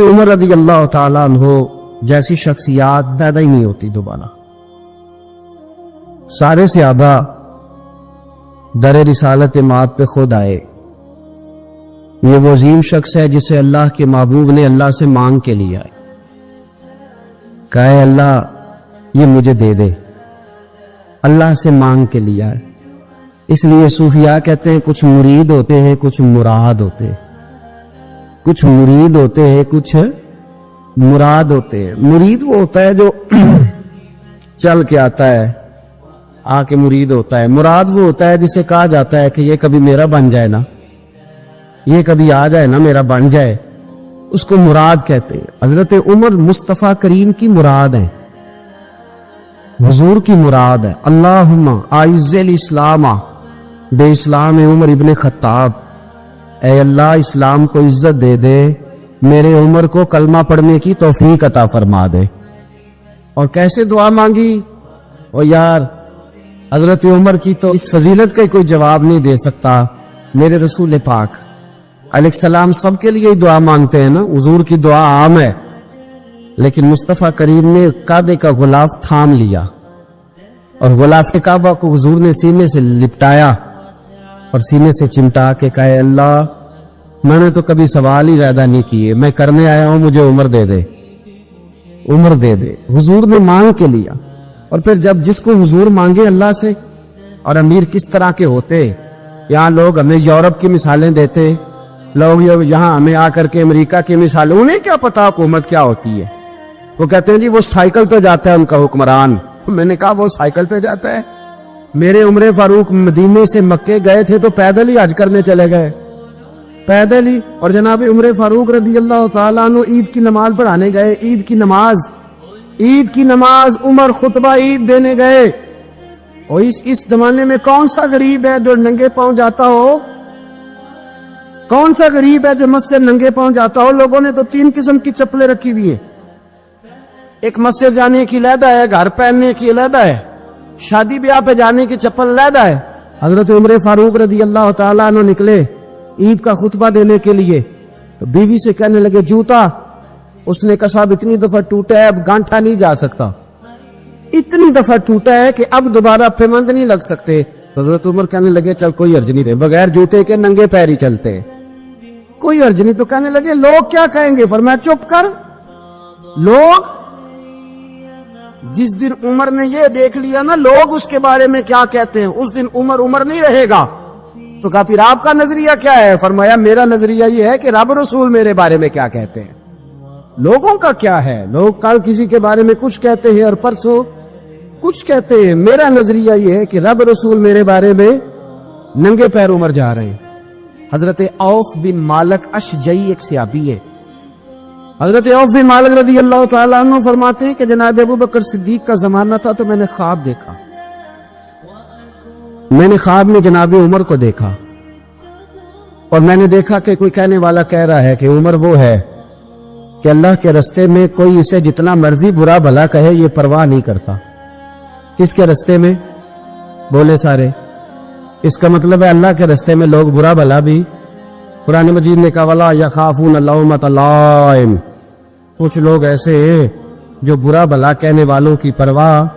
عمر رضی اللہ تعالیٰ عنہ جیسی شخصیات پیدا ہی نہیں ہوتی دوبارہ. سارے صحابہ در رسالت مآب پہ خود آئے. یہ وہ عظیم شخص ہے جسے اللہ کے محبوب نے اللہ سے مانگ کے لیا ہے. کہا ہے اللہ یہ مجھے دے دے. اللہ سے مانگ کے لیا ہے. اس لیے صوفیاء کہتے ہیں کچھ مرید ہوتے ہیں کچھ مراد ہوتے ہیں. کچھ مرید ہوتے ہیں کچھ مراد ہوتے ہیں. مرید وہ ہوتا ہے جو چل کے آتا ہے آ کے مرید ہوتا ہے. مراد وہ ہوتا ہے جسے کہا جاتا ہے کہ یہ کبھی میرا بن جائے نا, یہ کبھی آ جائے نا, میرا بن جائے, اس کو مراد کہتے ہیں. حضرت عمر مصطفیٰ کریم کی مراد ہیں, حضور کی مراد ہے. اللہم اعز الاسلام بے اسلام عمر ابن خطاب. اے اللہ اسلام کو عزت دے دے, میرے عمر کو کلمہ پڑھنے کی توفیق عطا فرما دے. اور کیسے دعا مانگی؟ او یار حضرت عمر کی تو اس فضیلت کا کوئی جواب نہیں دے سکتا. میرے رسول پاک علیہ السلام سب کے لیے دعا مانگتے ہیں نا, حضور کی دعا عام ہے, لیکن مصطفیٰ کریم نے کعبے کا غلاف تھام لیا اور غلاف کعبہ کو حضور نے سینے سے لپٹایا اور سینے سے چمٹا کے کہا اللہ میں نے تو کبھی سوال ہی پیدا نہیں کیے, میں کرنے آیا ہوں, مجھے عمر دے دے, عمر دے دے. حضور نے مانگ کے لیا. اور پھر جب جس کو حضور مانگے اللہ سے, اور امیر کس طرح کے ہوتے, یہاں لوگ ہمیں یورپ کی مثالیں دیتے, لوگ یہاں ہمیں آ کر کے امریکہ کی مثالیں, انہیں کیا پتا حکومت کیا ہوتی ہے. وہ کہتے ہیں جی وہ سائیکل پہ جاتا ہے ان کا حکمران. میں نے کہا وہ سائیکل پہ جاتا ہے؟ میرے عمر فاروق مدینے سے مکے گئے تھے تو پیدل ہی حج کرنے چلے گئے, پیدل ہی. اور جناب عمر فاروق رضی اللہ تعالیٰ عنہ عید کی نماز پڑھانے گئے. عید کی نماز عمر خطبہ عید دینے گئے. اور اس زمانے میں کون سا غریب ہے جو ننگے پاؤں جاتا ہو؟ کون سا غریب ہے جو مسجد ننگے پاؤں جاتا ہو؟ لوگوں نے تو 3 قسم کی چپلیں رکھی ہوئی ہیں. ایک مسجد جانے کی علیحدہ ہے, گھر پہننے کی علیحدہ ہے, شادی بیاہ پہ جانے کی چپل علیحدہ ہے. حضرت عمر فاروق رضی اللہ تعالیٰ عنہ نکلے عید کا خطبہ دینے کے لیے, تو بیوی سے کہنے لگے جوتا. اس نے کہا صاحب اتنی دفعہ ٹوٹا ہے اب گانٹھا نہیں جا سکتا, اتنی دفعہ ٹوٹا ہے کہ اب دوبارہ پیمند نہیں لگ سکتے. حضرت عمر کہنے لگے چل کوئی حرج نہیں رہے, بغیر جوتے کے ننگے پیر ہی چلتے, کوئی حرج نہیں. تو کہنے لگے لوگ کیا کہیں گے؟ فرمایا چپ کر. لوگ جس دن عمر نے یہ دیکھ لیا نا لوگ اس کے بارے میں کیا کہتے ہیں, اس دن عمر نہیں رہے گا. تو کہا پھر آپ کا نظریہ کیا ہے؟ فرمایا میرا نظریہ یہ ہے کہ رب رسول میرے بارے میں کیا کہتے ہیں. لوگوں کا کیا ہے؟ لوگ کل کسی کے بارے میں کچھ کہتے ہیں اور پرسوں کچھ کہتے ہیں. میرا نظریہ یہ ہے کہ رب رسول میرے بارے میں ننگے پیر عمر جا رہے ہیں. حضرت عوف بن مالک اشجعی ایک صحابی ہے. حضرت عوف بن مالک رضی اللہ تعالیٰ عنہ فرماتے ہیں کہ جناب ابو بکر صدیق کا زمانہ تھا تو میں نے خواب دیکھا. میں نے خواب میں جناب عمر کو دیکھا اور میں نے دیکھا کہ کوئی کہنے والا کہہ رہا ہے کہ عمر وہ ہے کہ اللہ کے رستے میں کوئی اسے جتنا مرضی برا بھلا کہے یہ پرواہ نہیں کرتا. کس کے رستے میں؟ بولے سارے. اس کا مطلب ہے اللہ کے رستے میں لوگ برا بھلا بھی. قرآن مجید نے کہا وَلَا يَخَافُونَ لَوْمَةَ لَائِمٍ. کچھ لوگ ایسے ہیں جو برا بھلا کہنے والوں کی پرواہ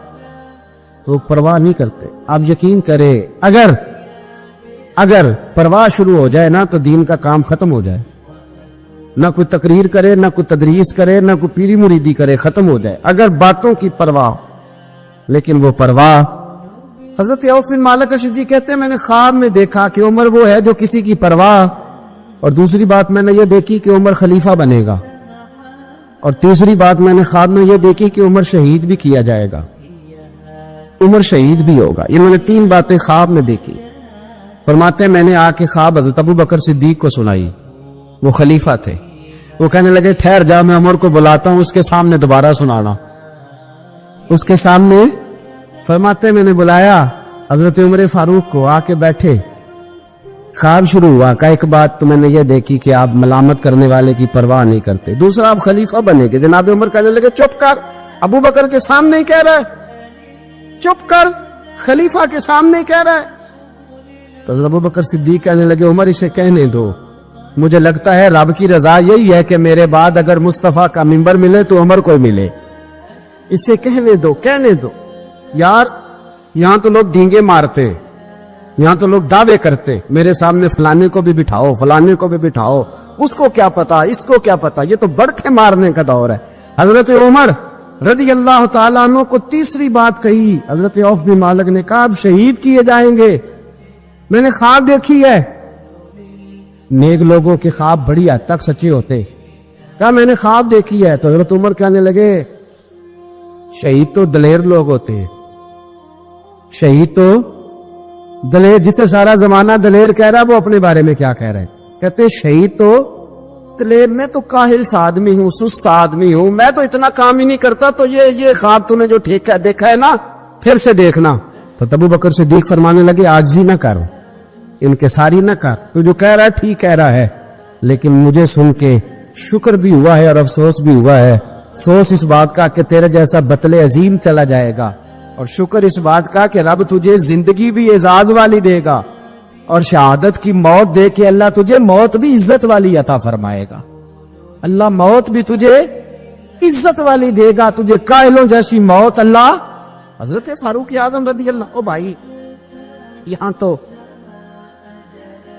نہیں کرتے. آپ یقین کریں اگر پرواہ شروع ہو جائے نا تو دین کا کام ختم ہو جائے. نہ کوئی تقریر کرے, نہ کوئی تدریس کرے, نہ کوئی پیری مریدی کرے, ختم ہو جائے اگر باتوں کی پرواہ. لیکن وہ پرواہ. حضرت عوف بن مالک اشجعی کہتے ہیں میں نے خواب میں دیکھا کہ عمر وہ ہے جو کسی کی پرواہ, اور دوسری بات میں نے یہ دیکھی کہ عمر خلیفہ بنے گا, اور تیسری بات میں نے خواب میں یہ دیکھی کہ عمر شہید بھی کیا جائے گا, عمر شہید بھی ہوگا. یہ میں نے 3 باتیں خواب میں دیکھی. فرماتے ہیں میں نے آ کے خواب حضرت ابو بکر صدیق کو سنائی, وہ خلیفہ تھے. وہ کہنے لگے ٹھہر جا میں عمر کو بلاتا ہوں, اس کے سامنے دوبارہ سنانا. اس کے سامنے فرماتے ہیں میں نے بلایا حضرت عمر فاروق کو, آ کے بیٹھے. خواب شروع ہوا. کہ ایک بات تو میں نے یہ دیکھی کہ آپ ملامت کرنے والے کی پرواہ نہیں کرتے. دوسرا آپ خلیفہ بنے گے. جناب عمر کہنے لگے چپ کر, ابو بکر کے سامنے ہی کہہ رہا ہے, چپ کر, خلیفہ کے سامنے ہی کہہ رہا ہے. تو ابو بکر صدیق کہنے لگے عمر اسے کہنے دو, مجھے لگتا ہے رب کی رضا یہی ہے کہ میرے بعد اگر مصطفیٰ کا منبر ملے تو عمر کو ملے. اسے کہنے دو یار. یہاں تو لوگ ڈینگے مارتے, یہاں تو لوگ دعوے کرتے, میرے سامنے فلانے کو بھی بٹھاؤ, فلانے کو بھی بٹھاؤ, اس کو کیا پتا, اس کو کیا پتا, یہ تو بڑکے مارنے کا دور ہے. حضرت عمر رضی اللہ تعالیٰ عنہ کو تیسری بات کہی. حضرت عوف بن مالک نے کہا اب شہید کیے جائیں گے, میں نے خواب دیکھی ہے. نیک لوگوں کے خواب بڑی حد تک سچے ہوتے. کہا میں نے خواب دیکھی ہے. تو حضرت عمر کہنے لگے شہید تو دلیر لوگ ہوتے ہیں, شہید تو دلیر, جسے سارا زمانہ دلیر کہہ رہا ہے وہ اپنے بارے میں کیا کہہ رہا ہے. کہتے شہید تو دلیر, میں تو کاہل سا آدمی ہوں, سست آدمی ہوں, میں تو اتنا کام ہی نہیں کرتا. تو یہ خواب تو نے جو دیکھا ہے نا, پھر سے دیکھنا. تو ابو بکر صدیق فرمانے لگے عاجزی نہ کر, انکساری نہ کر, تو جو کہہ رہا ہے ٹھیک کہہ رہا ہے, لیکن مجھے سن کے شکر بھی ہوا ہے اور افسوس بھی ہوا ہے. افسوس اس بات کا کہ تیرے جیسا بطل عظیم چلا جائے گا, اور شکر اس بات کا کہ رب تجھے زندگی بھی اعزاز والی دے گا, اور شہادت کی موت دے کے اللہ تجھے موت بھی عزت والی عطا فرمائے گا. اللہ موت بھی تجھے عزت والی دے گا, تجھے کائلوں جیسی موت اللہ. حضرت فاروق اعظم رضی اللہ, او بھائی یہاں تو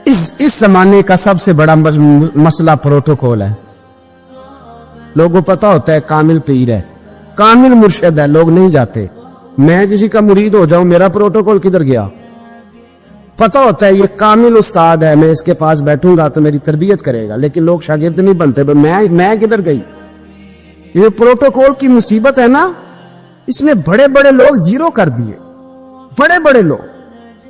اس زمانے کا سب سے بڑا مسئلہ پروٹوکول ہے. لوگوں پتا ہوتا ہے کامل پیر ہے, کامل مرشد ہے, لوگ نہیں جاتے. میں کسی کا مرید ہو جاؤں, میرا پروٹوکول کدھر گیا؟ پتا ہوتا ہے یہ کامل استاد ہے, میں اس کے پاس بیٹھوں گا تو میری تربیت کرے گا, لیکن لوگ شاگرد نہیں بنتے. میں کدھر گئی؟ یہ پروٹوکول کی مصیبت ہے نا, اس نے بڑے بڑے لوگ زیرو کر دیے, بڑے بڑے لوگ.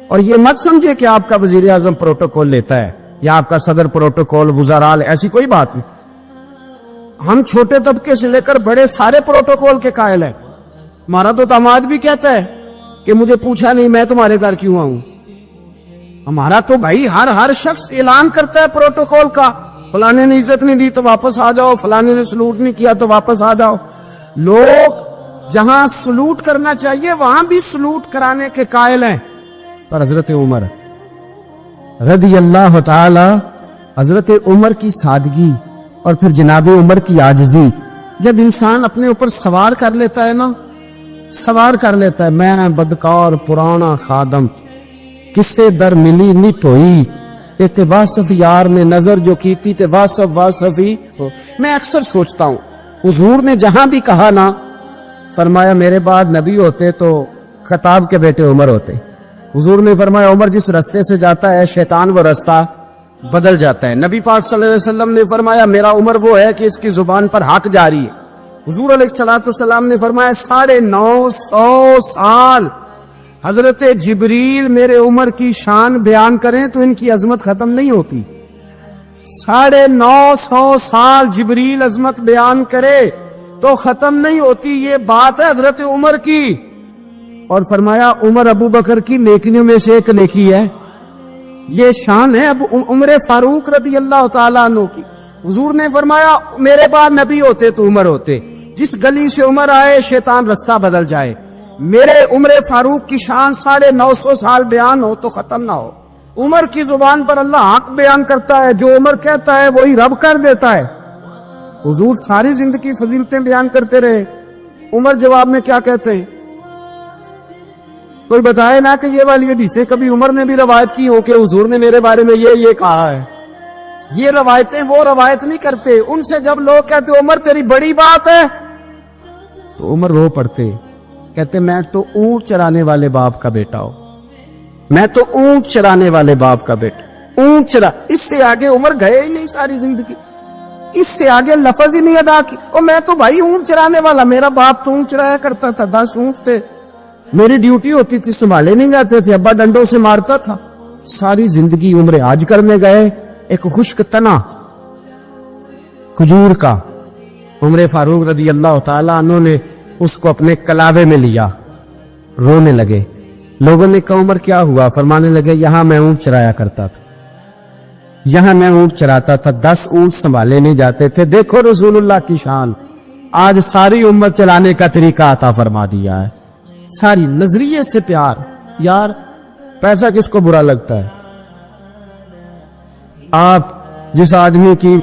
اور یہ مت سمجھے کہ آپ کا وزیر اعظم پروٹوکول لیتا ہے یا آپ کا صدر پروٹوکول, وزراء, ایسی کوئی بات نہیں. ہم چھوٹے طبقے سے لے کر بڑے سارے پروٹوکول کے قائل ہیں. ہمارا تو داماد بھی کہتا ہے کہ مجھے پوچھا نہیں میں تمہارے گھر کیوں آؤں. ہمارا تو بھائی ہر شخص اعلان کرتا ہے پروٹوکول کا, فلانے نے عزت نہیں دی تو واپس آ جاؤ, فلانے نے سلوٹ نہیں کیا تو واپس آ جاؤ. لوگ جہاں سلوٹ کرنا چاہیے وہاں بھی سلوٹ کرانے کے قائل ہیں. پر حضرت عمر رضی اللہ تعالی, حضرت عمر کی سادگی اور پھر جناب عمر کی عاجزی, جب انسان اپنے اوپر سوار کر لیتا ہے نا, سوار کر لیتا ہے, میں بدکار پرانا خادم, کسے در ملی نہیں پوئی, تے واصف یار نے نظر جو کیتی تے واصف ہی ہو. میں اکثر سوچتا ہوں حضور نے جہاں بھی کہا نا, فرمایا میرے بعد نبی ہوتے تو خطاب کے بیٹے عمر ہوتے. حضور نے فرمایا عمر جس رستے سے جاتا ہے شیطان وہ رستہ بدل جاتا ہے. نبی پاک صلی اللہ علیہ وسلم نے فرمایا میرا عمر وہ ہے کہ اس کی زبان پر حق جاری ہے. حضور علیہ السلام نے فرمایا 950 سال حضرت جبریل میرے عمر کی شان بیان کریں تو ان کی عظمت ختم نہیں ہوتی. 950 سال جبریل عظمت بیان کرے تو ختم نہیں ہوتی. یہ بات ہے حضرت عمر کی. اور فرمایا عمر ابو بکر کی نیکیوں میں سے ایک نیکی ہے. یہ شان ہے اب عمر فاروق رضی اللہ تعالیٰ عنہ کی. حضور نے فرمایا میرے بعد نبی ہوتے تو عمر ہوتے, جس گلی سے عمر آئے شیطان رستہ بدل جائے. میرے عمر فاروق کی شان 950 سال بیان ہو تو ختم نہ ہو. عمر کی زبان پر اللہ حق بیان کرتا ہے, جو عمر کہتا ہے وہی رب کر دیتا ہے. حضور ساری زندگی فضیلتیں بیان کرتے رہے, عمر جواب میں کیا کہتے ہیں؟ کوئی بتائے نا کہ یہ والی حدیثیں کبھی عمر نے بھی روایت کی ہو کہ حضور نے میرے بارے میں یہ کہا ہے. یہ روایتیں وہ روایت نہیں کرتے. ان سے جب لوگ کہتے عمر تیری بڑی بات ہے تو عمر رو پڑتے, کہتے میں تو اونٹ چرانے والے باپ کا بیٹا ہوں, میں تو اونٹ چرانے والے باپ کا بیٹا, اونٹ چرا. اس سے آگے عمر گئے ہی نہیں ساری زندگی, اس سے آگے لفظ ہی نہیں ادا کی. اور میں تو بھائی اونٹ چرانے والا, میرا باپ تو اونٹ چرایا کرتا تھا, 10 اونٹ تھے, میری ڈیوٹی ہوتی تھی, سنبھالے نہیں جاتے تھے, ابا ڈنڈوں سے مارتا تھا. ساری زندگی عمر حج کرنے گئے, ایک خشک تنا کھجور کا عمر فاروق رضی اللہ تعالیٰ عنہ نے اس کو اپنے کلاوے میں لیا, رونے لگے. لوگوں نے کہا عمر کیا ہوا؟ فرمانے لگے یہاں میں اونٹ چرایا کرتا تھا, یہاں میں اونٹ چراتا تھا, 10 اونٹ سنبھالے نہیں جاتے تھے. دیکھو رسول اللہ کی شان, آج ساری امت چلانے کا طریقہ عطا فرما دیا ہے. ساری نظریے سے پیار. یار پیسہ کس کو برا لگتا ہے؟ آپ جس آدمی کی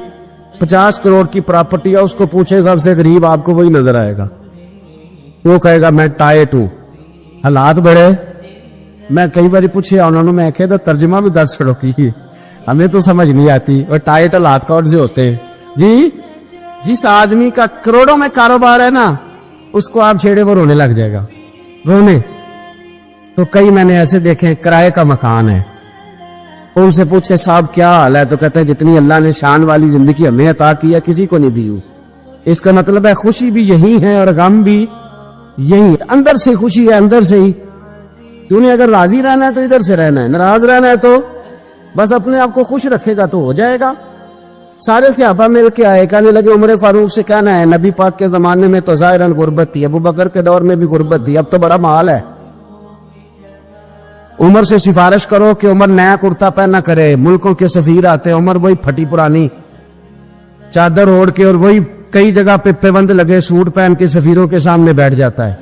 50 کروڑ کی پراپرٹی ہے اس کو پوچھے سب سے غریب آپ کو وہی نظر آئے گا. وہ کہے گا میں ٹائٹ ہوں. حالات بڑے میں کئی بار پوچھے انہوں نے, میں کہے تو ترجمہ بھی 10 کروڑ کی ہمیں تو سمجھ نہیں آتی. اور ٹائٹ حالات کون سے ہوتے ہیں جی؟ جس آدمی کا کروڑوں میں کاروبار ہے نا اس کو آپ چھیڑے وہ رونے لگ جائے گا, رونے. تو کئی میں نے ایسے دیکھے کرائے کا مکان ہے, ان سے پوچھے صاحب کیا حال ہے, تو کہتے ہیں جتنی اللہ نے شان والی زندگی ہمیں عطا کی ہے کسی کو نہیں دی. اس کا مطلب ہے خوشی بھی یہی ہے اور غم بھی یہی, اندر سے خوشی ہے اندر سے ہی. تو نے اگر راضی رہنا ہے تو ادھر سے رہنا ہے, ناراض رہنا ہے تو بس اپنے آپ کو خوش رکھے گا تو ہو جائے گا. سارے صحابہ مل کے آئے, کہنے لگے عمر فاروق سے کہنا ہے نبی پاک کے زمانے میں تو ظاہراً غربت تھی, ابو بکر کے دور میں بھی غربت تھی, اب تو بڑا مال ہے. عمر سے سفارش کرو کہ عمر نیا کرتا پہنا کرے. ملکوں کے سفیر آتے, عمر وہی پھٹی پرانی چادر اوڑھ کے اور وہی کئی جگہ پہ پیوند لگے سوٹ پہن کے سفیروں کے سامنے بیٹھ جاتا ہے.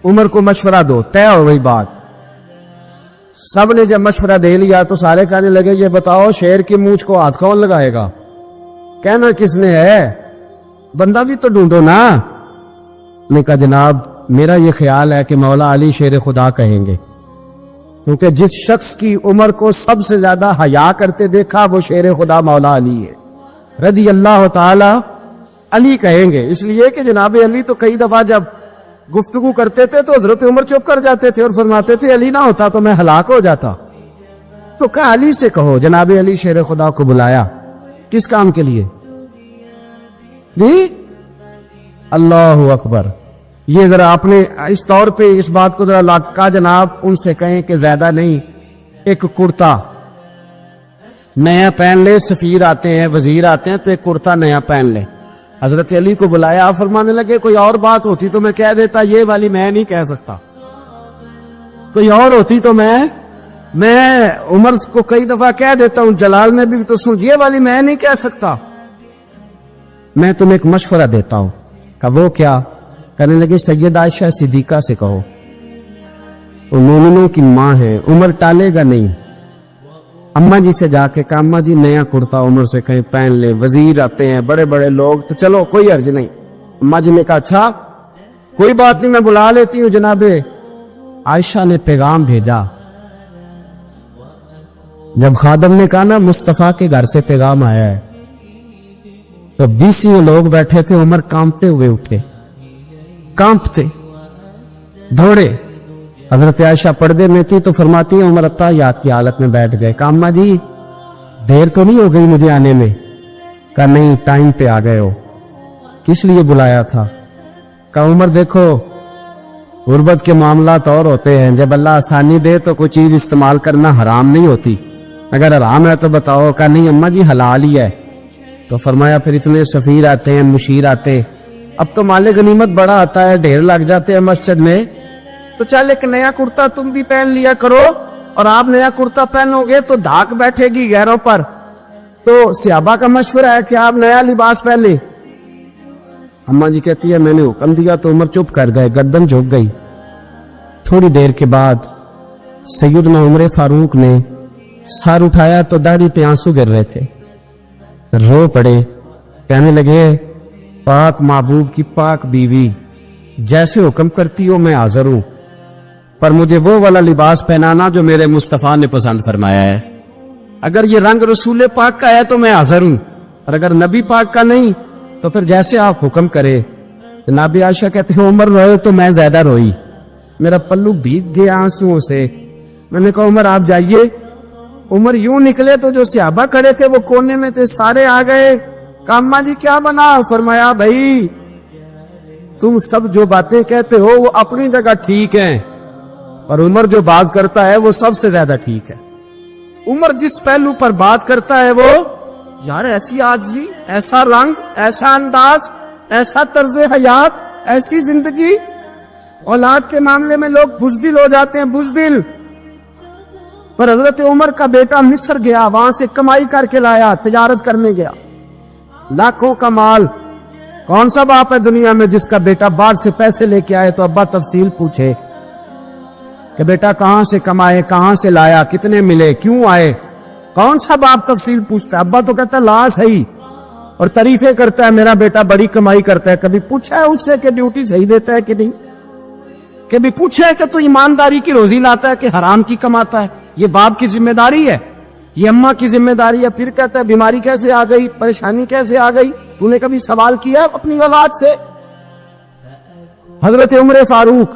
عمر کو مشورہ دو, طے ہو گئی بات. سب نے جب مشورہ دے لیا تو سارے کہنے لگے یہ بتاؤ شیر کی مونچھ کو ہاتھ کون لگائے گا؟ کہنا کس نے ہے, بندہ بھی تو ڈھونڈو نا. نے کہا جناب میرا یہ خیال ہے کہ مولا علی شیر خدا کہیں گے, کیونکہ جس شخص کی عمر کو سب سے زیادہ حیا کرتے دیکھا وہ شیر خدا مولا علی ہے رضی اللہ تعالی. علی کہیں گے اس لیے کہ جناب علی تو کئی دفعہ جب گفتگو کرتے تھے تو حضرت عمر چپ کر جاتے تھے اور فرماتے تھے علی نہ ہوتا تو میں ہلاک ہو جاتا. تو کہا علی سے کہو. جناب علی شیر خدا کو بلایا, کس کام کے لیے جی؟ اللہ اکبر. یہ ذرا آپ نے اس طور پہ اس بات کو ذرا لاکا جناب ان سے کہیں کہ زیادہ نہیں, ایک کرتا نیا پہن لے, سفیر آتے ہیں وزیر آتے ہیں تو ایک کرتا نیا پہن لے. حضرت علی کو بلایا, آپ فرمانے لگے کوئی اور بات ہوتی تو میں کہہ دیتا, یہ والی میں نہیں کہہ سکتا. کوئی اور ہوتی تو میں عمر کو کئی دفعہ کہہ دیتا ہوں, جلال میں بھی تو سن, یہ والی میں نہیں کہہ سکتا. میں تمہیں ایک مشورہ دیتا ہوں. کہ وہ کیا؟ کہنے لگے سید عائشہ صدیقہ سے کہو, وہ مومنوں کی ماں ہے, عمر ٹالے گا نہیں. اماں جی سے جا کے کہ اماں جی نیا کرتا عمر سے کہیں پہن لے, وزیر آتے ہیں بڑے بڑے لوگ تو چلو کوئی حرج نہیں. اماں جی نے کہا اچھا کوئی بات نہیں میں بلا لیتی ہوں. جناب عائشہ نے پیغام بھیجا, جب خادم نے کہا نا مصطفیٰ کے گھر سے پیغام آیا ہے, تو 20 لوگ بیٹھے تھے. عمر کانپتے ہوئے اٹھے, کانپتے دوڑے. حضرت عائشہ پردے میں تھی تو فرماتی ہیں عمر اتحیات کی حالت میں بیٹھ گئے. کہا اماں جی دیر تو نہیں ہو گئی مجھے آنے میں؟ کہا نہیں ٹائم پہ آ گئے ہو. کس لیے بلایا تھا؟ کہا عمر دیکھو غربت کے معاملات اور ہوتے ہیں, جب اللہ آسانی دے تو کوئی چیز استعمال کرنا حرام نہیں ہوتی, اگر حرام ہے تو بتاؤ. کہا نہیں اماں جی حلال ہی ہے. تو فرمایا پھر اتنے سفیر آتے ہیں مشیر آتے ہیں, اب تو مال غنیمت بڑا آتا ہے, ڈھیر لگ جاتے ہیں مسجد میں, تو چل ایک نیا کرتا تم بھی پہن لیا کرو. اور آپ نیا کرتا پہنو گے تو دھاک بیٹھے گی غیروں پر. تو صحابہ کا مشورہ ہے کہ آپ نیا لباس پہن لیں. اماں جی کہتی ہے میں نے حکم دیا تو عمر چپ کر گئے, گردن جھک گئی. تھوڑی دیر کے بعد سیدنا عمر فاروق نے سر اٹھایا تو داڑھی پہ آنسو گر رہے تھے, رو پڑے. کہنے لگے پاک محبوب کی پاک بیوی جیسے حکم کرتی ہو میں حاضر ہوں, پر مجھے وہ والا لباس پہنانا جو میرے مصطفیٰ نے پسند فرمایا ہے. اگر یہ رنگ رسول پاک کا ہے تو میں حاضر ہوں, اور اگر نبی پاک کا نہیں تو پھر جیسے آپ حکم کرے. جناب عائشہ کہتے ہیں عمر روئے تو میں زیادہ روئی, میرا پلو بھیگ گیا آنسوؤں سے. میں نے کہا عمر آپ جائیے. عمر یوں نکلے تو جو صحابہ کھڑے تھے وہ کونے میں تھے, سارے آ گئے. کہا اماں جی کیا بنا؟ فرمایا بھائی تم سب جو باتیں کہتے ہو وہ اپنی جگہ ٹھیک ہیں, اور عمر جو بات کرتا ہے وہ سب سے زیادہ ٹھیک ہے. عمر جس پہلو پر بات کرتا ہے وہ یار ایسی عاجزی, ایسا رنگ, ایسا انداز, ایسا طرز حیات, ایسی زندگی. اولاد کے معاملے میں لوگ بزدل ہو جاتے ہیں, بزدل. پر حضرت عمر کا بیٹا مصر گیا, وہاں سے کمائی کر کے لایا, تجارت کرنے گیا, لاکھوں کا مال. کون سا باپ ہے دنیا میں جس کا بیٹا باہر سے پیسے لے کے آئے تو ابا تفصیل پوچھے کہ بیٹا کہاں سے کمائے, کہاں سے لایا, کتنے ملے, کیوں آئے؟ کون سا باپ تفصیل پوچھتا ہے؟ ابا تو کہتا ہے لا صحیح، اور تعریفیں کرتا ہے میرا بیٹا بڑی کمائی کرتا ہے. کبھی پوچھا ہے اس سے کہ ڈیوٹی صحیح دیتا ہے کہ نہیں؟ کبھی پوچھا ہے کہ تو ایمانداری کی روزی لاتا ہے کہ حرام کی کماتا ہے؟ یہ باپ کی ذمہ داری ہے، یہ اماں کی ذمہ داری ہے. پھر کہتا ہے بیماری کیسے آ گئی، پریشانی کیسے آ گئی؟ تو نے کبھی سوال کیا اپنی اولاد سے؟ حضرت عمر فاروق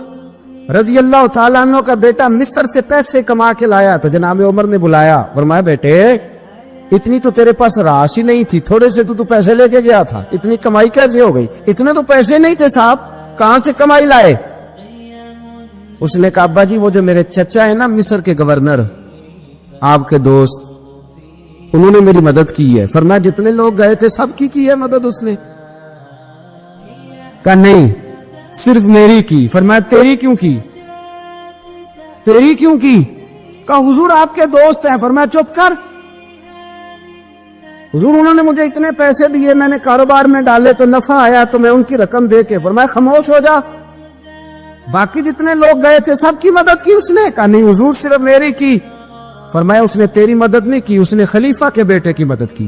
رضی اللہ تعالیٰ عنہ کا بیٹا مصر سے پیسے کما کے لایا تو جناب عمر نے بلایا، فرمایا بیٹے اتنی تو تیرے پاس راش ہی نہیں تھی، تھوڑے سے تو پیسے لے کے گیا تھا، اتنی کمائی کیسے ہو گئی؟ اتنے تو پیسے نہیں تھے صاحب، کہاں سے کمائی لائے؟ اس نے کہا ابا جی وہ جو میرے چچا ہے نا مصر کے گورنر، آپ کے دوست، انہوں نے میری مدد کی ہے. فرمایا جتنے لوگ گئے تھے سب کی ہے مدد اس نے؟ کہا نہیں صرف میری کی. فرمایا تیری کیوں کی؟ تیری کیوں کی؟ کہا حضور آپ کے دوست ہیں. فرمایا چپ کر، حضور انہوں نے مجھے اتنے پیسے دیے، میں نے کاروبار میں ڈالے تو نفع آیا تو میں ان کی رقم دے کے. فرمایا خاموش ہو جا، باقی جتنے لوگ گئے تھے سب کی مدد کی اس نے؟ کہا نہیں حضور صرف میری کی. فرمایا اس نے تیری مدد نہیں کی، اس نے خلیفہ کے بیٹے کی مدد کی،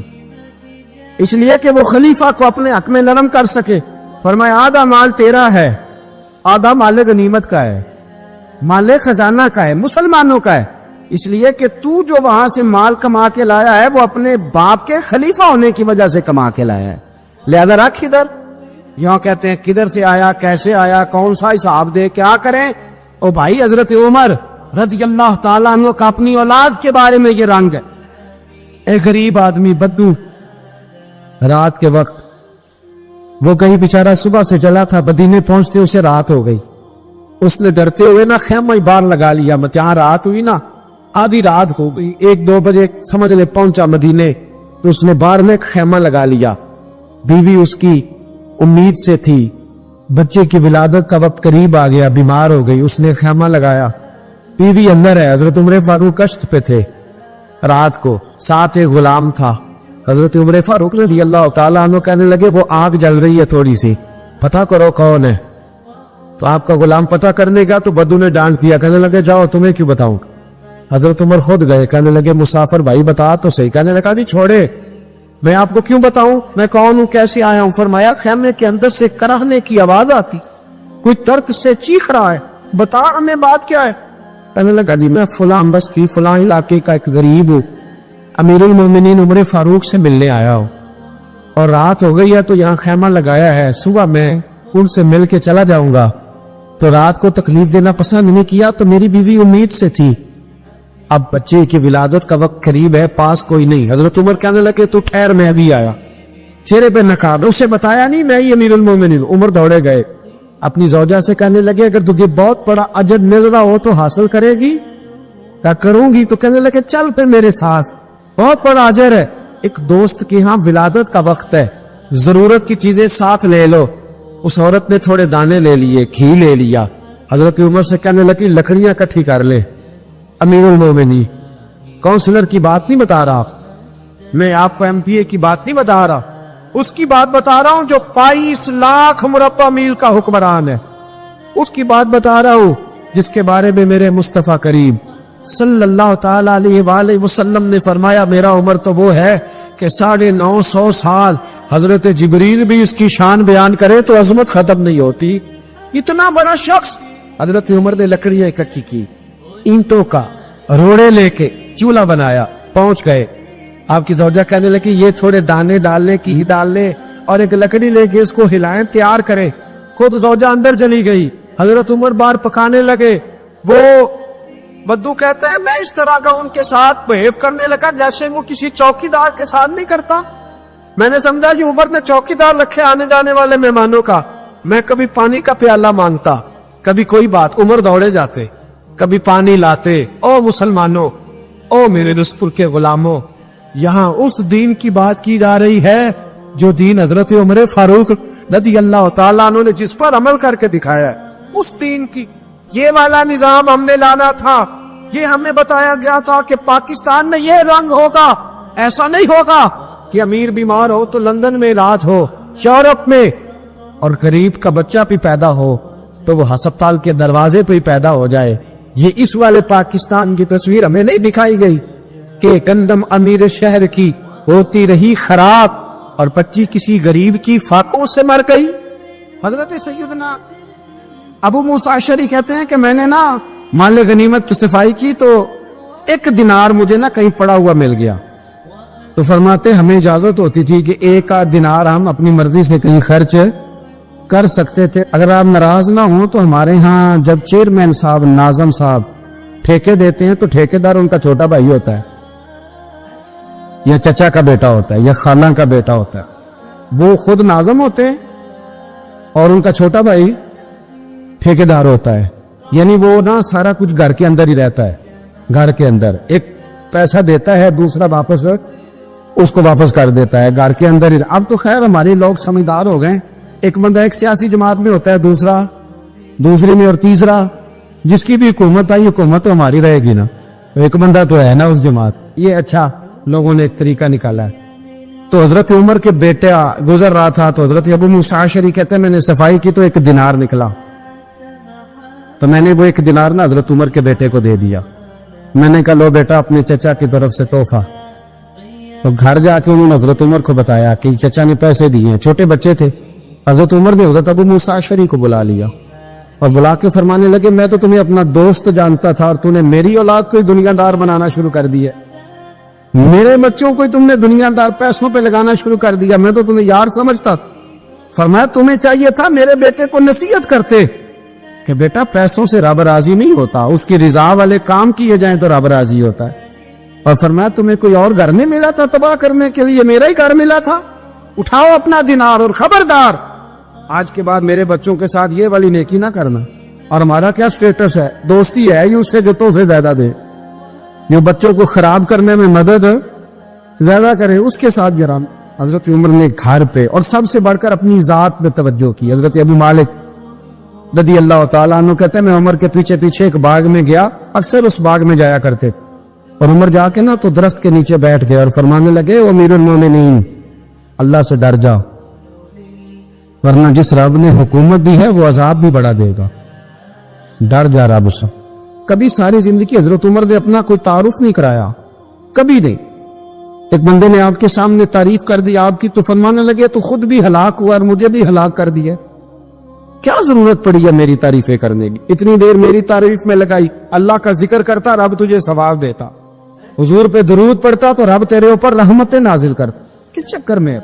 اس لیے کہ وہ خلیفہ کو اپنے حق میں نرم کر سکے. فرمایا آدھا مال تیرا ہے، آدھا مال غنیمت کا ہے، مال خزانہ کا ہے، مسلمانوں کا ہے، اس لیے کہ تو جو وہاں سے مال کما کے لایا ہے وہ اپنے باپ کے خلیفہ ہونے کی وجہ سے کما کے لایا ہے، لہذا رکھ ادھر. یہاں کہتے ہیں کدھر سے آیا، کیسے آیا، کون سا حساب دے، کیا کریں؟ او بھائی حضرت عمر رضی اللہ تعالیٰ عنہ کا اپنی اولاد کے بارے میں یہ رنگ ہے. ایک غریب آدمی بدو رات کے وقت، وہ کہیں بیچارہ صبح سے چلا تھا، مدینے پہنچتے اسے رات ہو گئی. اس نے ڈرتے ہوئے نا خیمہ ہی باہر لگا لیا. جہاں رات ہوئی نا آدھی رات ہو گئی، 1-2 بجے سمجھ لے پہنچا مدینے، تو اس نے باہر میں ایک خیمہ لگا لیا. بیوی اس کی امید سے تھی، بچے کی ولادت کا وقت قریب آ گیا، بیمار ہو گئی، اس نے خیمہ لگایا. بیوی اندر ہے، حضرت عمر فاروق کشت پہ تھے رات کو، ساتھ ایک غلام تھا. حضرت عمر فاروق رضی اللہ تعالیٰ عنہ کہنے لگے وہ آگ جل رہی ہے تھوڑی سی، پتہ کرو کون ہے. تو آپ کا غلام پتہ کرنے گا تو بدو نے ڈانٹ دیا، کہنے لگے جاؤ تمہیں کیوں بتاؤں. حضرت عمر خود گئے، کہنے لگے مسافر بھائی بتا تو صحیح. کہنے لگا جی چھوڑے، میں آپ کو کیوں بتاؤں، میں کون ہوں، کیسے آیا ہوں. فرمایا خیمے کے اندر سے کراہنے کی آواز آتی، کوئی درد سے چیخ رہا ہے، بتا ہمیں بات کیا ہے. کہنے لگا جی میں فلاں بستی فلاں علاقے کا ایک غریب ہوں، امیر المومنین عمر فاروق سے ملنے آیا ہوں، اور رات ہو گئی ہے تو یہاں خیمہ لگایا ہے، صبح میں ان سے مل کے چلا جاؤں گا. تو رات کو تکلیف دینا پسند نہیں کیا، تو میری بیوی امید سے تھی، اب بچے کی ولادت کا وقت قریب ہے، پاس کوئی نہیں. حضرت عمر کہنے لگے تو ٹھہر میں ابھی آیا. چہرے پہ نقاب، اسے بتایا نہیں میں ہی امیر المومنین. عمر دوڑے گئے، اپنی زوجہ سے کہنے لگے اگر تجھے بہت بڑا اجر مل رہا ہو تو حاصل کرے گی؟ کہا کروں گی. تو کہنے لگے چل پھر میرے ساتھ، بہت بڑا اجر ہے. ایک دوست کی ہاں ولادت کا وقت ہے، ضرورت کی چیزیں ساتھ لے لو. اس عورت نے تھوڑے دانے لے لیے، گھی لے لیا. حضرت عمر سے کہنے لگی لکڑیاں اکٹھی کر لے. امیر المومنین کونسلر کی بات نہیں بتا رہا، میں آپ کو ایم پی اے کی بات نہیں بتا رہا، اس کی بات بتا رہا ہوں جو 22 لاکھ مربع میل کا حکمران ہے. اس کی بات بتا رہا ہوں جس کے بارے میں میرے مصطفیٰ کریم صلی اللہ تعالی علیہ وآلہ وسلم نے فرمایا میرا عمر تو وہ ہے کہ 950 سال حضرت جبریل بھی اس کی شان بیان کرے تو عظمت ختم نہیں ہوتی. اتنا بڑا شخص. حضرت عمر نے لکڑیاں اکٹھی کی، اینٹوں کا روڑے لے کے چولہا بنایا، پہنچ گئے. آپ کی زوجہ کہنے لگی یہ تھوڑے دانے ڈالنے کی ڈالنے اور ایک لکڑی لے کے اس کو ہلائیں تیار کریں. خود زوجہ اندر چلی گئی، حضرت عمر باہر پکانے لگے. وہ بدو کہتا ہے میں اس طرح کا ان کے ساتھ بہیو کرنے لگا جیسے وہ کسی چوکی دار کے ساتھ نہیں کرتا. میں نے سمجھا جی عمر نے چوکی دار رکھے آنے جانے والے مہمانوں کا. میں کبھی پانی کا پیالہ مانگتا، کبھی کوئی بات، عمر دوڑے جاتے، کبھی پانی لاتے. او مسلمانوں، او میرے رسول کے غلاموں، یہاں اس دین کی بات کی جا رہی ہے جو دین حضرت عمر فاروق رضی اللہ تعالیٰ عنہ نے جس پر عمل کر کے دکھایا ہے. اس دین کی یہ والا نظام ہم نے لانا تھا. یہ ہمیں بتایا گیا تھا کہ پاکستان میں یہ رنگ ہوگا. ایسا نہیں ہوگا کہ امیر بیمار ہو تو لندن میں علاج ہو، یورپ میں، اور غریب کا بچہ بھی پیدا ہو تو وہ ہسپتال کے دروازے پہ ہی پیدا ہو جائے. یہ اس والے پاکستان کی تصویر ہمیں نہیں دکھائی گئی. کہ گندم امیر شہر کی ہوتی رہی خراب اور بچی کسی غریب کی فاقوں سے مر گئی. حضرت سیدنا ابو موسیٰ اشعری کہتے ہیں کہ میں نے نا مال غنیمت صفائی کی تو 1 دینار مجھے نا کہیں پڑا ہوا مل گیا. تو فرماتے ہمیں اجازت ہوتی تھی کہ 1 آدھ دینار ہم اپنی مرضی سے کہیں خرچ کر سکتے تھے. اگر آپ ناراض نہ ہوں تو ہمارے ہاں جب چیئرمین صاحب ناظم صاحب ٹھیکے دیتے ہیں تو ٹھیکیدار ان کا چھوٹا بھائی ہوتا ہے یا چچا کا بیٹا ہوتا ہے یا خالہ کا بیٹا ہوتا ہے. وہ خود ناظم ہوتے ہیں اور ان کا چھوٹا بھائی ٹھیکیدار ہوتا ہے. یعنی وہ نا سارا کچھ گھر کے اندر ہی رہتا ہے. گھر کے اندر ایک پیسہ دیتا ہے دوسرا واپس اس کو واپس کر دیتا ہے گھر کے اندر ہی. اب تو خیر ہمارے لوگ سمجھدار ہو گئے. ایک بندہ ایک سیاسی جماعت میں ہوتا ہے, دوسرا دوسری میں, اور تیسرا جس کی بھی حکومت آئی حکومت تو ہماری رہے گی نا. ایک بندہ تو ہے نا اس جماعت. یہ اچھا لوگوں نے ایک طریقہ نکالا ہے. تو حضرت عمر کے بیٹا گزر رہا تھا تو حضرت ابو موسیٰ اشعری کہتے ہیں میں نے صفائی کی تو 1 دینار نکلا. تو میں نے وہ 1 دینار نا حضرت عمر کے بیٹے کو دے دیا. میں نے کہا لو بیٹا اپنے چچا کی طرف سے تحفہ. تو گھر جا کے انہوں نے حضرت عمر کو بتایا کہ چچا نے پیسے دیے ہیں. چھوٹے بچے تھے. حضرت عمر نے حضرت ابو موسیٰ اشعری کو بلا لیا اور بلا کے فرمانے لگے میں تو تمہیں اپنا دوست جانتا تھا اور تم نے میری اولاد کو دنیا دار بنانا شروع کر دیا. میرے بچوں کو تم نے دنیا دار پیسوں پہ لگانا شروع کر دیا. میں تو تمہیں یار سمجھتا. فرمایا تمہیں چاہیے تھا میرے بیٹے کو نصیحت کرتے کہ بیٹا پیسوں سے رب راضی نہیں ہوتا, اس کی رضا والے کام کیے جائیں تو رب راضی ہوتا ہے. اور فرمایا تمہیں کوئی اور گھر نہیں ملا تھا تباہ کرنے کے لیے, میرا ہی گھر ملا تھا. اٹھاؤ اپنا دینار اور خبردار آج کے بعد میرے بچوں کے ساتھ یہ والی نیکی نہ کرنا. اور ہمارا کیا سٹیٹس ہے, دوستی ہے اس سے جو تحفے زیادہ دے, جو بچوں کو خراب کرنے میں مدد زیادہ کرے اس کے ساتھ گرام. حضرت عمر نے گھر پہ اور سب سے بڑھ کر اپنی ذات پہ توجہ کی. حضرت ابو مالک رضی اللہ تعالیٰ عنہ کہتے ہیں میں عمر کے پیچھے پیچھے ایک باغ میں گیا, اکثر اس باغ میں جایا کرتے, اور عمر جا کے نا تو درخت کے نیچے بیٹھ گئے اور فرمانے لگے او امیر المومنین اللہ سے ڈر جاؤ ورنہ جس رب نے حکومت دی ہے وہ عذاب بھی بڑا دے گا. ڈر جا رب سے. کبھی ساری زندگی حضرت عمر نے اپنا کوئی تعارف نہیں کرایا, کبھی نہیں. ایک بندے نے آپ کے سامنے تعریف کر دی آپ کی تو فرمانے لگے تو خود بھی ہلاک ہوا اور مجھے بھی ہلاک کر دیا. کیا ضرورت پڑی ہے میری تعریفیں کرنے کی, اتنی دیر میری تعریف میں لگائی. اللہ کا ذکر کرتا رب تجھے ثواب دیتا, حضور پہ درود پڑتا تو رب تیرے اوپر رحمتیں نازل کر. کس چکر میں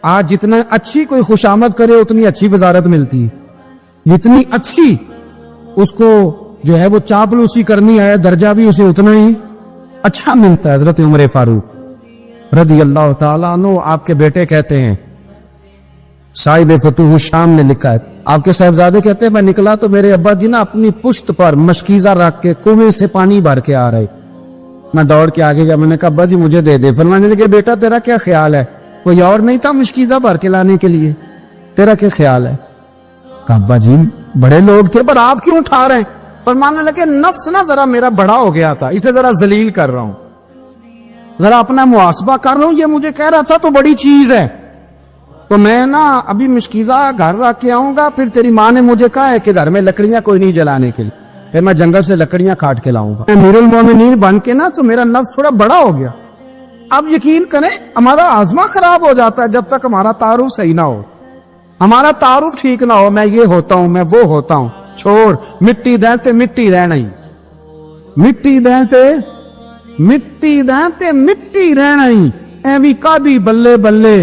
آج جتنا اچھی کوئی خوشامد کرے اتنی اچھی وزارت ملتی ہے, جتنی اچھی اس کو جو ہے وہ چاپلوسی کرنی ہے درجہ بھی اسے اتنا ہی اچھا ملتا ہے. حضرت عمر فاروق رضی اللہ تعالیٰ عنہ آپ کے بیٹے کہتے ہیں, صاحب فتوح الشام نے لکھا ہے, آپ کے صاحبزادے کہتے ہیں میں نکلا تو میرے ابا جی نا اپنی پشت پر مشکیزہ رکھ کے کنویں سے پانی بھر کے آ رہے. میں دوڑ کے آگے گیا, میں نے کہا ابا جی مجھے دے دے. فرمانے لگے بیٹا تیرا کیا خیال ہے, کوئی اور نہیں تھا مشکیزہ بھر کے لانے کے لیے, تیرا کیا خیال ہے؟ کہا ابا جی بڑے لوگ تھے پر آپ کیوں اٹھا رہے ہیں؟ فرمانے لگے نفس نا ذرا میرا بڑا ہو گیا تھا, اسے ذرا ذلیل کر رہا ہوں, ذرا اپنا محاسبہ کر رہا ہوں. یہ مجھے کہہ رہا تھا تو بڑی چیز ہے, تو میں نا ابھی مشکیزہ گھر رکھ کے آؤں گا, پھر تیری ماں نے مجھے کہا ہے کہ گھر میں لکڑیاں کوئی نہیں جلانے کے لیے, پھر میں جنگل سے لکڑیاں کاٹ کے لاؤں گا. امیر المومنین بن کے نا تو میرا نفس تھوڑا بڑا ہو گیا. اب یقین کریں ہمارا آزما خراب ہو جاتا ہے جب تک ہمارا تعارف صحیح نہ ہو, ہمارا تعارف ٹھیک نہ ہو. میں یہ ہوتا ہوں, میں وہ ہوتا ہوں. چھوڑ, مٹی دیں تے مٹی رہنا ہی, مٹی دیں تے مٹی دیں تے مٹی رہنا ہی. ایویں کادی بلے بلے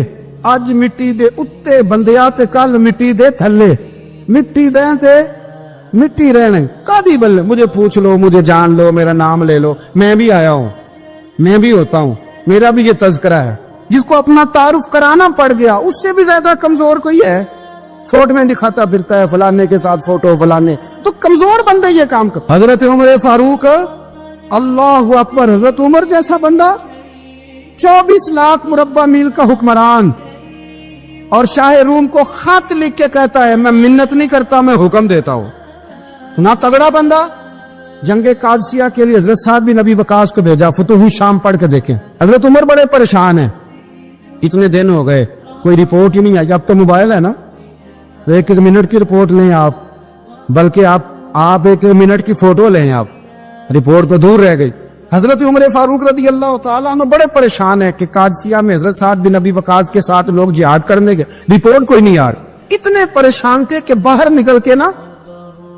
اج مٹی دے اتے بندیا تے کل مٹی دے تھلے, مٹی دیں تے مٹی رہنے کادی بلے. مجھے پوچھ لو, مجھے جان لو, میرا نام لے لو, میں بھی آیا ہوں, میں بھی ہوتا ہوں, میرا بھی یہ تذکرہ ہے. جس کو اپنا تعارف کرانا پڑ گیا اس سے بھی زیادہ کمزور کوئی ہے. فوٹو میں دکھاتا پھرتا ہے فلانے کے ساتھ فوٹو, فلانے تو کمزور بندے یہ کام کر. حضرت عمر فاروق اللہ اکبر, حضرت عمر جیسا بندہ 24 لاکھ مربع میل کا حکمران, اور شاہ روم کو خط لکھ کے کہتا ہے میں منت نہیں کرتا میں حکم دیتا ہوں. اتنا تگڑا بندہ. جنگ قادسیہ کے لیے حضرت سعد بن ابی وقاص کو بھیجا, فتوح شام پڑھ کے دیکھیں. حضرت عمر بڑے پریشان ہیں, اتنے دن ہو گئے کوئی رپورٹ ہی نہیں آئی. اب تو موبائل ہے نا, ایک منٹ کی رپورٹ لیں آپ, بلکہ آپ 1 منٹ کی فوٹو لیں آپ, رپورٹ تو دور رہ گئی. حضرت عمر فاروق رضی اللہ تعالیٰ عنہ بڑے پریشان ہیں کہ قادسیہ میں حضرت سعد بن ابی وقاص کے ساتھ لوگ جہاد کرنے کے رپورٹ کوئی نہیں آ رہی. اتنے پریشان تھے کہ باہر نکل کے نا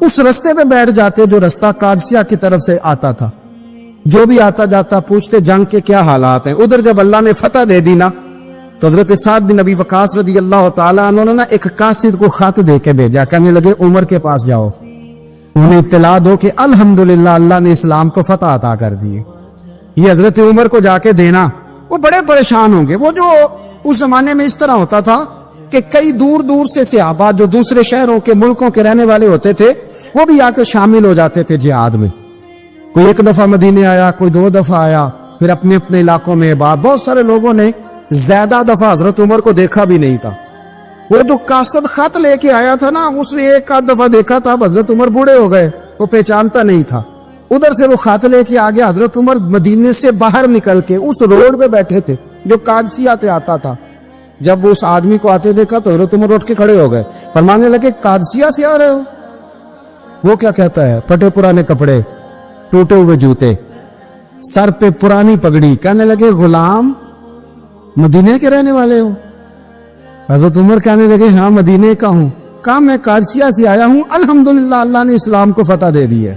اس رستے پہ بیٹھ جاتے جو رستہ قادسیہ کی طرف سے آتا تھا. جو بھی آتا جاتا پوچھتے جنگ کے کیا حالات ہیں. ادھر جب اللہ نے فتح دے دی نا تو حضرت سعد بن ابی وقاص رضی اللہ تعالیٰ عنہ نے ایک قاصد کو خط دے کے بھیجا. کہنے لگے عمر کے پاس جاؤ, انہیں اطلاع دو کہ الحمدللہ اللہ نے اسلام کو فتح عطا کر دی. یہ حضرت عمر کو جا کے دینا. وہ بڑے پریشان ہوں گے. وہ جو اس زمانے میں اس طرح ہوتا تھا کہ کئی دور دور سے صحابہ جو دوسرے شہروں کے ملکوں کے رہنے والے ہوتے تھے وہ بھی آ کے شامل ہو جاتے تھے جہاد میں. کوئی ایک دفعہ مدینے آیا, کوئی 2 دفعہ آیا, پھر اپنے اپنے علاقوں میں. بہت سارے لوگوں نے زیادہ دفعہ حضرت عمر کو دیکھا بھی نہیں تھا. وہ جو قاصد خط لے کے آیا تھا نا اس نے ایک آدھ دفعہ دیکھا تھا. حضرت عمر بوڑھے ہو گئے, وہ پہچانتا نہیں تھا. ادھر سے وہ خط لے کے آگے حضرت عمر مدینے سے باہر نکل کے اس روڈ پہ بیٹھے تھے جو قادسیہ سے آتا تھا. جب اس آدمی کو آتے دیکھا تو حضرت عمر اٹھ کے کھڑے ہو گئے, فرمانے لگے قادسیہ سے آ رہے ہو؟ وہ کیا کہتا ہے؟ پھٹے پرانے کپڑے, ٹوٹے ہوئے جوتے, سر پہ پرانی پگڑی. کہنے لگے غلام مدینے کے رہنے والے ہو؟ حضرت عمر کہنے لگے ہاں مدینے کا ہوں. کہا میں قادسیہ سے آیا ہوں, الحمدللہ اللہ نے اسلام کو فتح دے دی ہے,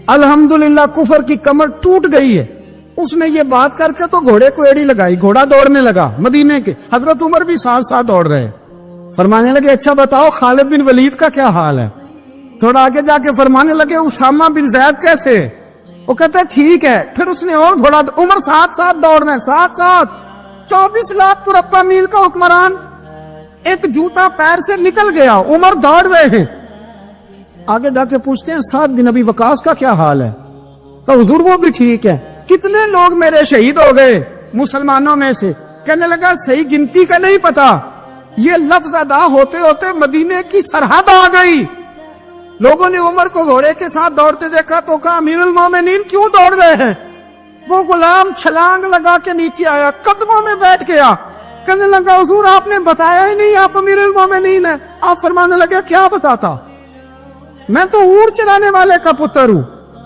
الحمدللہ کفر کی کمر ٹوٹ گئی ہے. اس نے یہ بات کر کے تو گھوڑے کو ایڑی لگائی, گھوڑا دوڑنے لگا مدینے کے. حضرت عمر بھی ساتھ ساتھ دوڑ رہے. فرمانے لگے اچھا بتاؤ خالد بن ولید کا کیا حال ہے؟ تھوڑا آگے جا کے فرمانے لگے اسامہ بن زید کیسے؟ وہ کہتا ہے ٹھیک ہے. پھر اس نے اور گھوڑا, عمر ساتھ ساتھ دوڑ رہے ہیں, ساتھ ساتھ. 24 لاکھ مربع میل کا حکمران, ایک جوتا پیر سے نکل گیا, عمر دوڑ رہے ہیں. آگے جا کے پوچھتے ہیں سعد بن ابی وقاص کا کیا حال ہے؟ کہ حضور وہ بھی ٹھیک ہے. کتنے لوگ میرے شہید ہو گئے مسلمانوں میں سے؟ کہنے لگا صحیح گنتی کا نہیں پتا. یہ لفظ ادا ہوتے ہوتے مدینے کی سرحد آ گئی. لوگوں نے عمر کو گھوڑے کے ساتھ دوڑتے دیکھا تو کہا امیر المومنین کیوں دوڑ رہے ہیں؟ وہ غلام چھلانگ لگا کے نیچے آیا, قدموں میں بیٹھ گیا. کہنے لگا حضور آپ نے بتایا ہی نہیں آپ امیر المومنین ہیں. آپ فرمانے لگے کیا بتاتا؟ میں تو اونٹ چرانے والے کا پتر ہوں,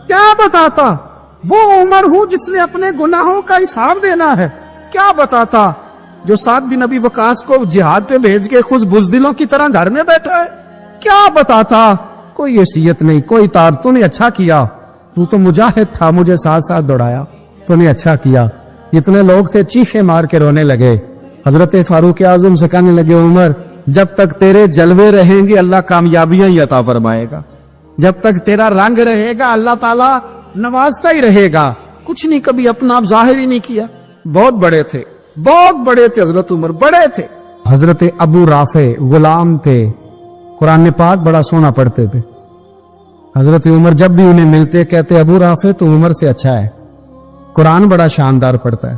کیا بتاتا؟ وہ عمر ہوں جس نے اپنے گناہوں کا حساب دینا ہے, کیا بتاتا؟ جو سعد بن ابی وقاص کو جہاد پہ بھیج کے خود بزدلوں کی طرح گھر میں بیٹھا ہے, کیا بتاتا؟ کوئی حیثیت نہیں, کوئی تار. تو نے اچھا کیا, تو تو مجاہد تھا, مجھے ساتھ ساتھ دوڑایا, تو نے اچھا کیا. اتنے لوگ تھے چیخے مار کے رونے لگے. حضرت فاروق اعظم سے کہنے لگے عمر جب تک تیرے جلوے رہیں گے اللہ کامیابیاں ہی عطا فرمائے گا, جب تک تیرا رنگ رہے گا اللہ تعالیٰ نوازتا ہی رہے گا. کچھ نہیں کبھی اپنا آپ ظاہر ہی نہیں کیا. بہت بڑے تھے, بہت بڑے تھے حضرت عمر, بڑے تھے. حضرت ابو رافع غلام تھے, قرآن پاک بڑا سونا پڑھتے تھے. حضرت عمر جب بھی انہیں ملتے کہتے ابو رافع تو عمر سے اچھا ہے, قرآن بڑا شاندار پڑھتا ہے.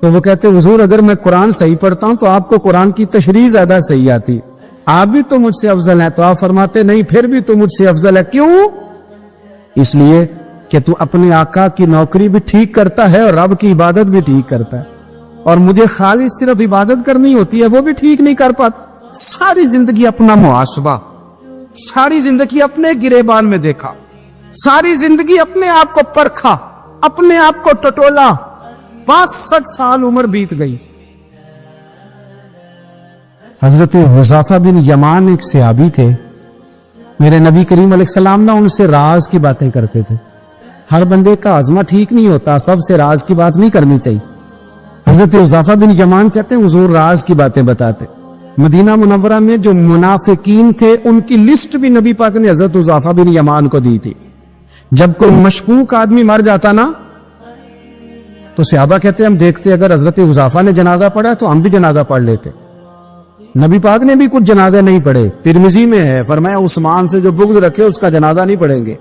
تو وہ کہتے حضور اگر میں قرآن صحیح پڑھتا ہوں تو آپ کو قرآن کی تشریح زیادہ صحیح آتی, آپ بھی تو مجھ سے افضل ہیں. تو آپ فرماتے نہیں پھر بھی تو مجھ سے افضل ہے. کیوں؟ اس لیے کہ تو اپنے آقا کی نوکری بھی ٹھیک کرتا ہے اور رب کی عبادت بھی ٹھیک کرتا ہے, اور مجھے خالص صرف عبادت کرنی ہوتی ہے وہ بھی ٹھیک نہیں کر پاتا. ساری زندگی اپنا محاسبہ, ساری زندگی اپنے گریبان میں دیکھا, ساری زندگی اپنے آپ کو پرکھا, اپنے آپ کو ٹٹولا. 62 سال عمر بیت گئی. حضرت حذیفہ بن یمان ایک صحابی تھے, میرے نبی کریم علیہ السلام نہ ان سے راز کی باتیں کرتے تھے. ہر بندے کا عزمہ ٹھیک نہیں ہوتا, سب سے راز کی بات نہیں کرنی چاہیے. حضرت حذیفہ بن یمان کہتے ہیں حضور راز کی باتیں بتاتے. مدینہ منورہ میں جو منافقین تھے ان کی لسٹ بھی نبی پاک نے حضرت حذیفہ بن یمان کو دی تھی. جب کوئی مشکوک آدمی مر جاتا نا تو صحابہ کہتے ہم دیکھتے اگر حضرت حذیفہ نے جنازہ پڑھا تو ہم بھی جنازہ پڑھ لیتے. نبی پاک نے بھی کچھ جنازے نہیں پڑھے. ترمذی میں ہے فرمایا عثمان سے جو بغض رکھے اس کا جنازہ نہیں پڑھیں گے.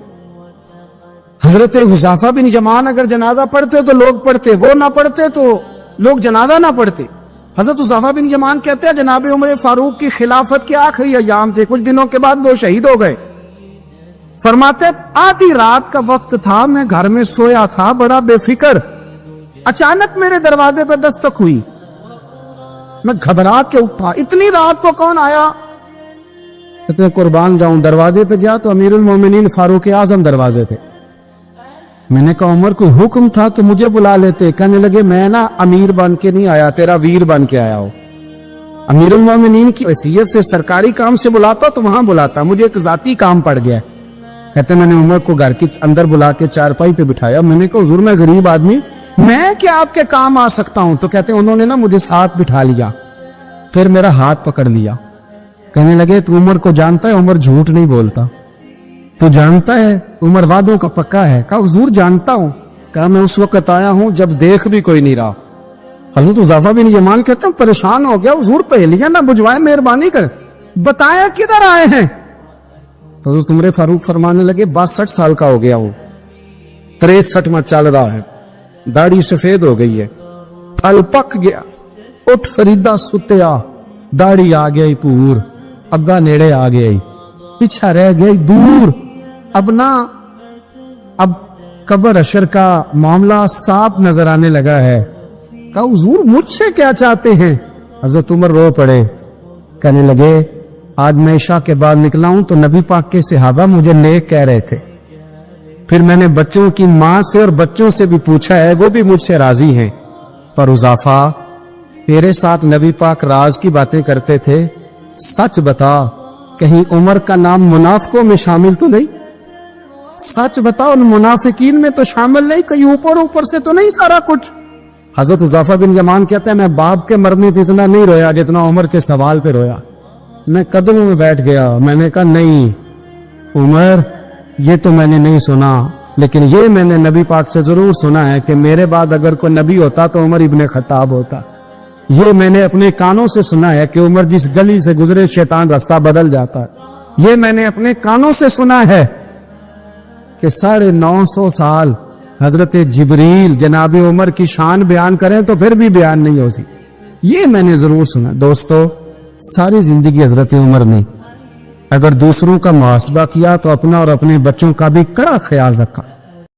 حضرت حذیفہ بن یمان اگر جنازہ پڑھتے تو لوگ پڑھتے, وہ نہ پڑھتے تو لوگ جنازہ نہ پڑھتے. حضرت حذیفہ بن یمان کہتے ہیں جناب عمر فاروق کی خلافت کے آخری ایام تھے, کچھ دنوں کے بعد وہ شہید ہو گئے. فرماتے آدھی رات کا وقت تھا, میں گھر میں سویا تھا بڑا بے فکر, اچانک میرے دروازے پہ دستک ہوئی, میں گھبرا کے اٹھا. اتنی رات کو کون آیا؟ کہتے ہیں قربان جاؤں, دروازے پہ گیا تو امیر المومنین فاروق اعظم دروازے تھے. میں نے کہا عمر کوئی حکم تھا تو مجھے بلا لیتے. کہنے لگے میں نا امیر بن کے نہیں آیا, تیرا ویر بن کے آیا ہوں. امیر المومنین کی حیثیت سے سرکاری کام سے بلاتا تو وہاں بلاتا, مجھے ایک ذاتی کام پڑ گیا. کہتے میں نے عمر کو گھر کے اندر بلا کے چارپائی پہ بٹھایا. میں نے کہا حضور میں غریب آدمی, میں کیا آپ کے کام آ سکتا ہوں؟ تو کہتے انہوں نے نا مجھے ساتھ بٹھا لیا, پھر میرا ہاتھ پکڑ لیا. کہنے لگے تو عمر کو جانتا ہے؟ عمر جھوٹ نہیں بولتا. تو جانتا ہے عمر وعدوں کا پکا ہے؟ کہا حضور جانتا ہوں. کہا میں اس وقت آیا ہوں جب دیکھ بھی کوئی نہیں رہا. حضرت حذیفہ بن یمان کہتے ہیں پریشان ہو گیا, حضور پہلیاں نہ بجوائے, مہربانی کر بتایا کدھر آئے ہیں. تو حضرت عمر فاروق فرمانے لگے 62 سال کا ہو گیا ہوں, 63 میں چل رہا ہے, داڑھی سفید ہو گئی ہے, پھل پک گیا, اٹھ فریدہ ستیا, داڑھی آ گئی پور, اگا نیڑے آ گئی, پیچھا رہ گئی دور. اب نہ اب قبر اشر کا معاملہ صاف نظر آنے لگا ہے. کہا حضور مجھ سے کیا چاہتے ہیں؟ حضرت عمر رو پڑے. کہنے لگے آج میں عشاء کے بعد نکلا ہوں تو نبی پاک کے صحابہ مجھے نیک کہہ رہے تھے, پھر میں نے بچوں کی ماں سے اور بچوں سے بھی پوچھا ہے, وہ بھی مجھ سے راضی ہیں. پر حذیفہ تیرے ساتھ نبی پاک راز کی باتیں کرتے تھے, سچ بتا کہیں عمر کا نام منافقوں میں شامل تو نہیں؟ سچ بتا ان منافقین میں تو شامل نہیں, کہیں اوپر سے تو نہیں سارا کچھ؟ حضرت حذیفہ بن یمان کہتے ہیں میں باپ کے مرنے پہ اتنا نہیں رویا جتنا عمر کے سوال پہ رویا. میں قدموں میں بیٹھ گیا. میں نے کہا نہیں عمر, یہ تو میں نے نہیں سنا, لیکن یہ میں نے نبی پاک سے ضرور سنا ہے کہ میرے بعد اگر کوئی نبی ہوتا تو عمر ابن خطاب ہوتا. یہ میں نے اپنے کانوں سے سنا ہے کہ عمر جس گلی سے گزرے شیطان راستہ بدل جاتا ہے. یہ میں نے اپنے کانوں سے سنا ہے کہ 950 سال حضرت جبریل جناب عمر کی شان بیان کریں تو پھر بھی بیان نہیں ہوتی. یہ میں نے ضرور سنا. دوستو ساری زندگی حضرت عمر نے اگر دوسروں کا محاسبہ کیا تو اپنا اور اپنے بچوں کا بھی کڑا خیال رکھا.